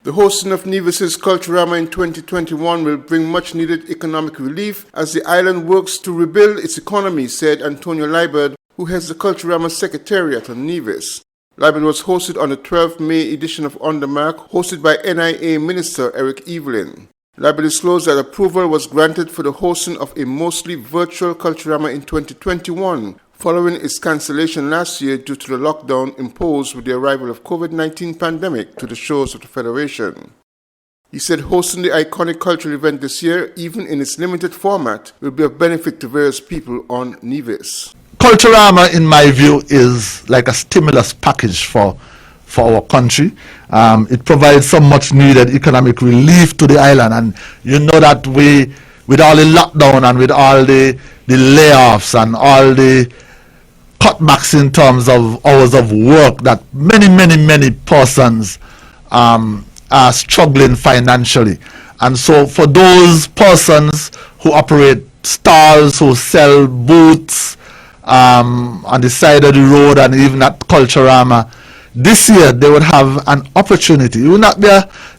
The hosting of Nevis's Cultrurama in 2021 will bring much-needed economic relief as the island works to rebuild its economy, said Antonio Liebert, who heads the Cultrurama Secretariat on Nevis. Liebert was hosted on the 12th May edition of On the Mark, hosted by NIA Minister Eric Evelyn. Liebert disclosed that approval was granted for the hosting of a mostly virtual Cultrurama in 2021, following its cancellation last year due to the lockdown imposed with the arrival of COVID-19 pandemic to the shores of the Federation. He said hosting the iconic cultural event this year, even in its limited format, will be of benefit to various people on Nevis. Culturama, in my view, is like a stimulus package for our country. It provides some much needed economic relief to the island, and you know that with all the lockdown and with all the layoffs and all the cutbacks in terms of hours of work, that many persons are struggling financially. And so for those persons who operate stalls, who sell booths on the side of the road and even at Culturama, this year they would have an opportunity. It would not be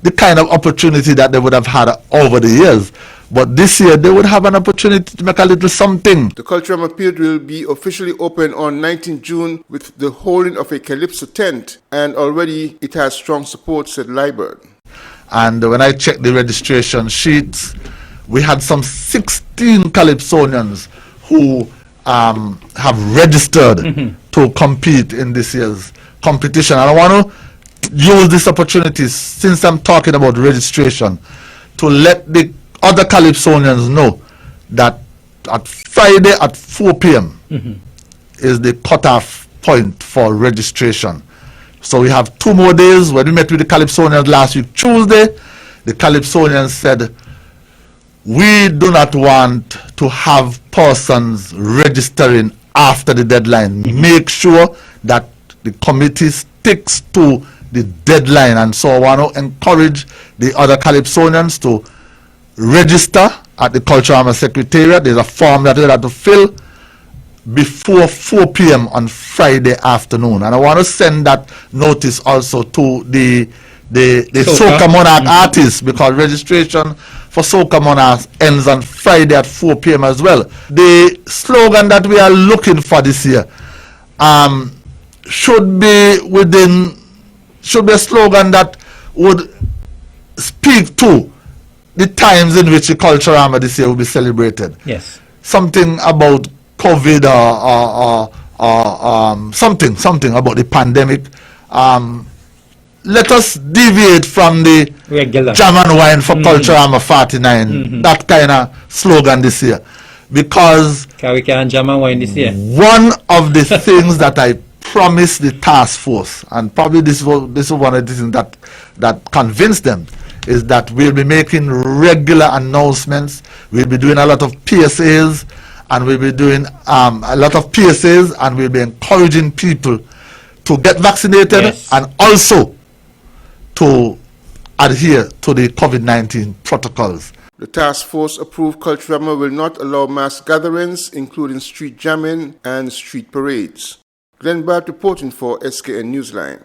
the kind of opportunity that they would have had over the years, but this year they would have an opportunity to make a little something. The Cultrurama period will be officially open on 19 June with the holding of a Calypso tent, and already it has strong support, said Liebert. And when I checked the registration sheets, we had some 16 Calypsonians who have registered to compete in this year's competition. And I want to use this opportunity, since I'm talking about registration, to let the other Calypsonians know that at Friday at 4 p.m. is the cutoff point for registration. So we have 2 more days. When we met with the Calypsonians last week, Tuesday, the Calypsonians said, we do not want to have persons registering after the deadline. Make sure that the committee sticks to the deadline. And so I want to encourage the other Calypsonians to register at the Culturama Secretariat. There's a form that they have to fill before 4 p.m. on Friday afternoon. And I want to send that notice also to the Soca Monarch artists, because registration for Soca Monarchs ends on Friday at 4 p.m. as well. The slogan that we are looking for this year should be a slogan that would speak to the times in which the Culturama this year will be celebrated. Yes. Something about COVID or something about the pandemic. Let us deviate from the regular jam and wine for Culturama 49, that kind of slogan this year. Because we can jam and wine this year. One of the things that I promised the task force, and probably this is one of the things that convinced them, is that we'll be making regular announcements. We'll be doing a lot of PSAs, and we'll be doing and we'll be encouraging people to get vaccinated, yes, and also to adhere to the COVID-19 protocols. The task force approved Culturama will not allow mass gatherings, including street jamming and street parades. Glenn Bart reporting for SKN Newsline.